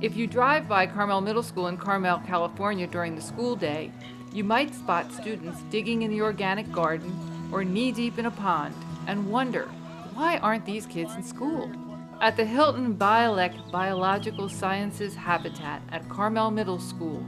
If you drive by Carmel Middle School in Carmel, California during the school day, you might spot students digging in the organic garden or knee-deep in a pond and wonder, why aren't these kids in school? At the Hilton Bialek Biological Sciences Habitat at Carmel Middle School,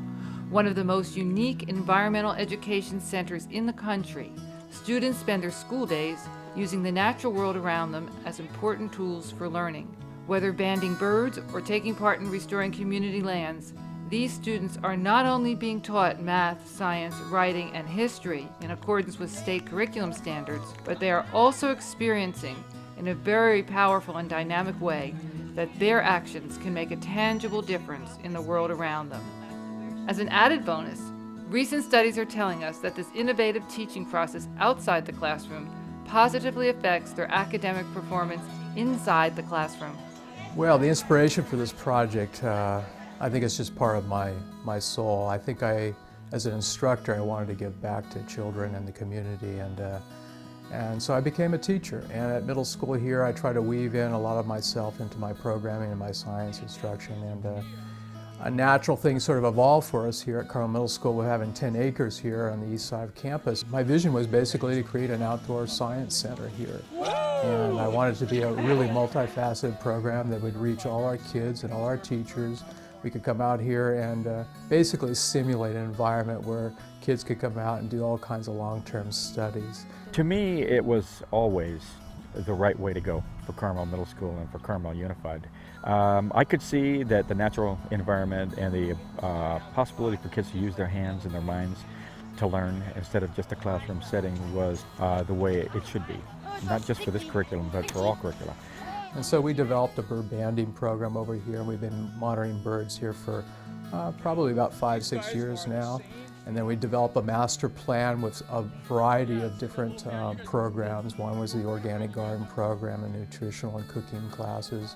one of the most unique environmental education centers in the country, students spend their school days using the natural world around them as important tools for learning. Whether banding birds or taking part in restoring community lands, these students are not only being taught math, science, writing, and history in accordance with state curriculum standards, but they are also experiencing, in a very powerful and dynamic way, that their actions can make a tangible difference in the world around them. As an added bonus, recent studies are telling us that this innovative teaching process outside the classroom positively affects their academic performance inside the classroom. Well, the inspiration for this project, I think it's just part of my soul. I think as an instructor, I wanted to give back to children and the community, and so I became a teacher. And at middle school here, I try to weave in a lot of myself into my programming and my science instruction. And a natural thing sort of evolved for us here at Carmel Middle School. We're having 10 acres here on the east side of campus. My vision was basically to create an outdoor science center here. And I wanted it to be a really multifaceted program that would reach all our kids and all our teachers. We could come out here and basically simulate an environment where kids could come out and do all kinds of long-term studies. To me, it was always the right way to go for Carmel Middle School and for Carmel Unified. I could see that the natural environment and the possibility for kids to use their hands and their minds to learn instead of just a classroom setting was the way it should be, not just for this curriculum, but for all curricula. And so we developed a bird banding program over here. We've been monitoring birds here for probably about 5-6 years now. And then we developed a master plan with a variety of different programs. One was the organic garden program and nutritional and cooking classes.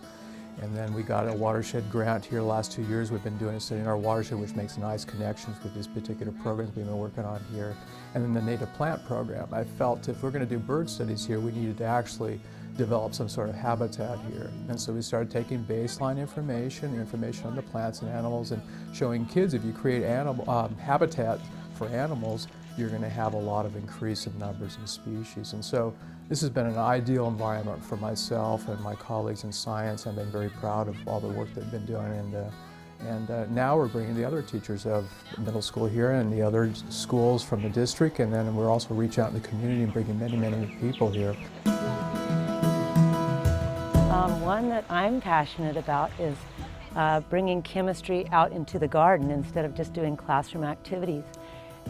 And then we got a watershed grant here the last 2 years. We've been doing a study in our watershed, which makes nice connections with these particular programs we've been working on here. And then the native plant program. I felt if we're going to do bird studies here, we needed to actually develop some sort of habitat here. And so we started taking baseline information on the plants and animals, and showing kids if you create habitat for animals, you're going to have a lot of increase in numbers and species. And so this has been an ideal environment for myself and my colleagues in science. I've been very proud of all the work they've been doing, and now we're bringing the other teachers of middle school here and the other schools from the district, and then we're also reaching out in the community and bringing many, many people here. One that I'm passionate about is bringing chemistry out into the garden instead of just doing classroom activities.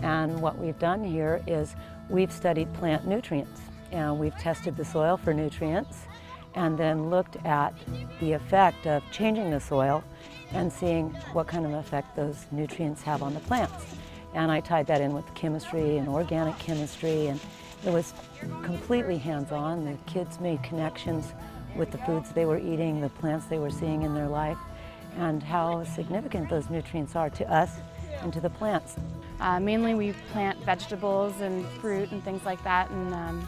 And what we've done here is we've studied plant nutrients, and we've tested the soil for nutrients and then looked at the effect of changing the soil and seeing what kind of effect those nutrients have on the plants. And I tied that in with chemistry and organic chemistry, and it was completely hands-on. The kids made connections with the foods they were eating, the plants they were seeing in their life, and how significant those nutrients are to us and to the plants. Mainly we plant vegetables and fruit and things like that, and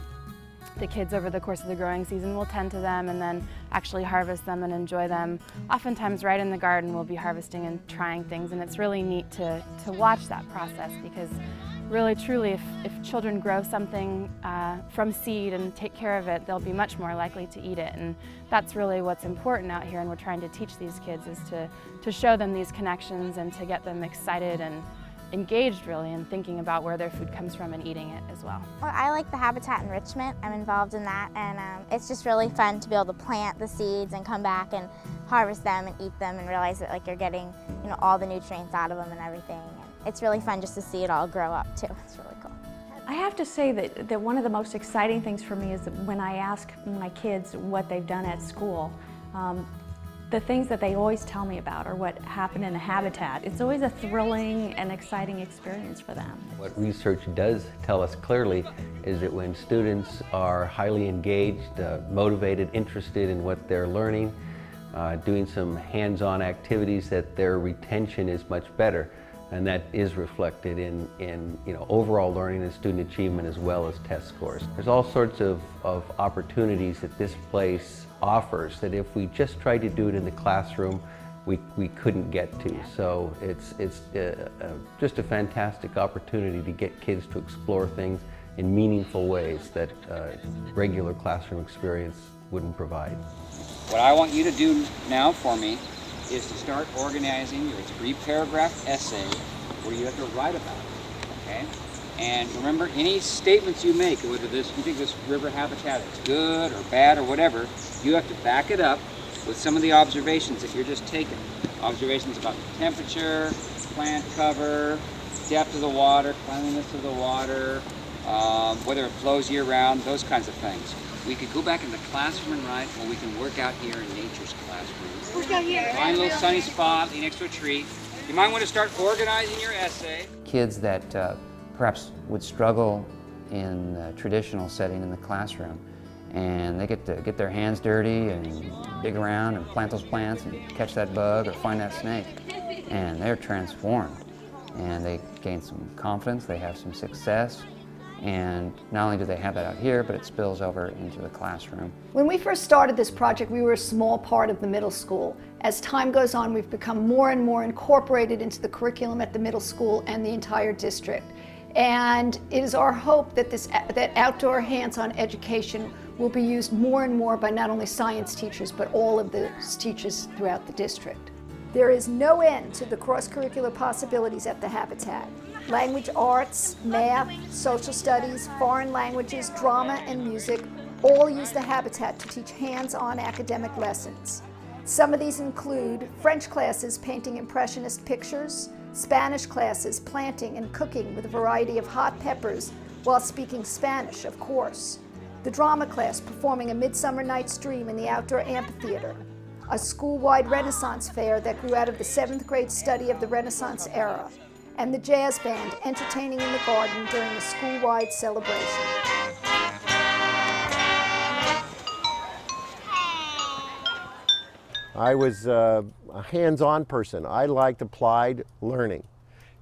the kids over the course of the growing season will tend to them and then actually harvest them and enjoy them. Oftentimes right in the garden we'll be harvesting and trying things, and it's really neat to watch that process, because really truly if children grow something from seed and take care of it, they'll be much more likely to eat it. And that's really what's important out here, and we're trying to teach these kids is to show them these connections and to get them excited and engaged really in thinking about where their food comes from and eating it as well. Well, I like the habitat enrichment. I'm involved in that, and it's just really fun to be able to plant the seeds and come back and harvest them and eat them and realize that you're getting all the nutrients out of them and everything. And it's really fun just to see it all grow up too. It's really cool. I have to say that one of the most exciting things for me is that when I ask my kids what they've done at school, the things that they always tell me about are what happened in the habitat. It's always a thrilling and exciting experience for them. What research does tell us clearly is that when students are highly engaged, motivated, interested in what they're learning, doing some hands-on activities, that their retention is much better. And that is reflected in overall learning and student achievement as well as test scores. There's all sorts of opportunities that this place offers that if we just try to do it in the classroom, we couldn't get to. So it's just a fantastic opportunity to get kids to explore things in meaningful ways that regular classroom experience wouldn't provide. What I want you to do now for me is to start organizing your 3-paragraph essay where you have to write about it, okay? And remember, any statements you make, whether you think this river habitat is good or bad or whatever, you have to back it up with some of the observations that you're just taking. Observations about the temperature, plant cover, depth of the water, cleanliness of the water, whether it flows year-round, those kinds of things. We could go back in the classroom and write, or we can work out here in nature's classroom. Find a little sunny spot, lean next to a tree. You might want to start organizing your essay. Kids that perhaps would struggle in the traditional setting in the classroom, and they get to get their hands dirty and dig around and plant those plants and catch that bug or find that snake, and they're transformed, and they gain some confidence, they have some success. And not only do they have that out here, but it spills over into the classroom. When we first started this project, we were a small part of the middle school. As time goes on, we've become more and more incorporated into the curriculum at the middle school and the entire district. And it is our hope that that outdoor hands-on education will be used more and more by not only science teachers, but all of the teachers throughout the district. There is no end to the cross-curricular possibilities at the Habitat. Language arts, math, social studies, foreign languages, drama, and music all use the Habitat to teach hands-on academic lessons. Some of these include French classes painting impressionist pictures, Spanish classes planting and cooking with a variety of hot peppers while speaking Spanish, of course, the drama class performing A Midsummer Night's Dream in the outdoor amphitheater, a school-wide Renaissance fair that grew out of the 7th grade study of the Renaissance era, and the jazz band entertaining in the garden during a school-wide celebration. I was a hands-on person. I liked applied learning.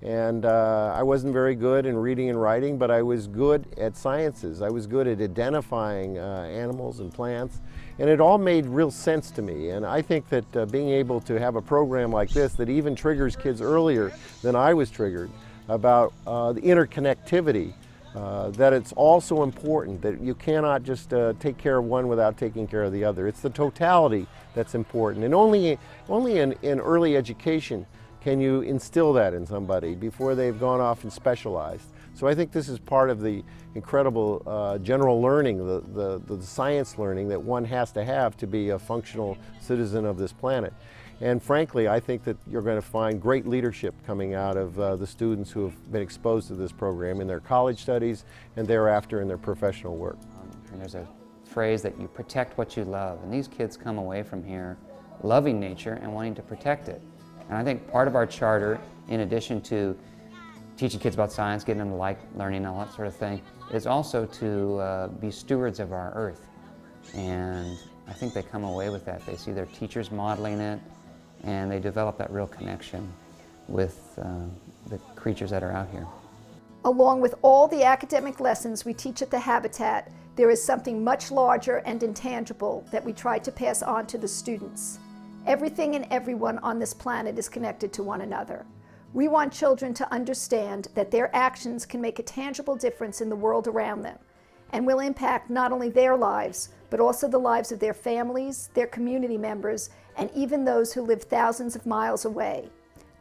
And I wasn't very good in reading and writing, but I was good at sciences. I was good at identifying animals and plants, and it all made real sense to me. And I think that being able to have a program like this that even triggers kids earlier than I was triggered about the interconnectivity, that it's also important that you cannot just take care of one without taking care of the other. It's the totality that's important, and only in early education can you instill that in somebody before they've gone off and specialized. So I think this is part of the incredible general learning, the science learning that one has to have to be a functional citizen of this planet. And frankly, I think that you're going to find great leadership coming out of the students who have been exposed to this program in their college studies and thereafter in their professional work. And there's a phrase that you protect what you love, and these kids come away from here loving nature and wanting to protect it. And I think part of our charter, in addition to teaching kids about science, getting them to like learning and all that sort of thing, is also to be stewards of our earth. And I think they come away with that. They see their teachers modeling it, and they develop that real connection with the creatures that are out here. Along with all the academic lessons we teach at the Habitat, there is something much larger and intangible that we try to pass on to the students. Everything and everyone on this planet is connected to one another. We want children to understand that their actions can make a tangible difference in the world around them and will impact not only their lives, but also the lives of their families, their community members, and even those who live thousands of miles away.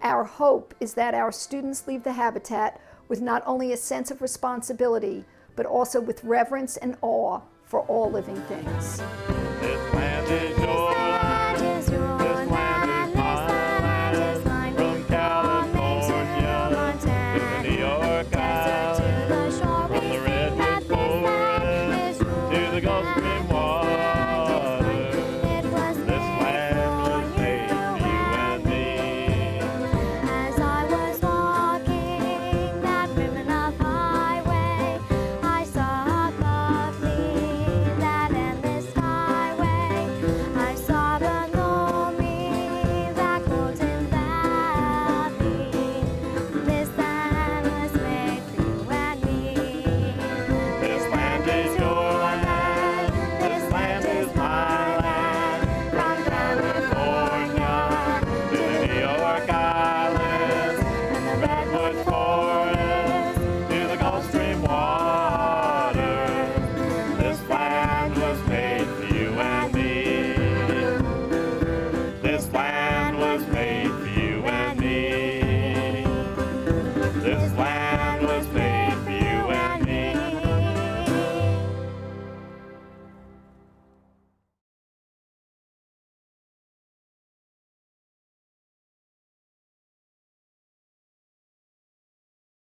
Our hope is that our students leave the Habitat with not only a sense of responsibility, but also with reverence and awe for all living things. This land is yours.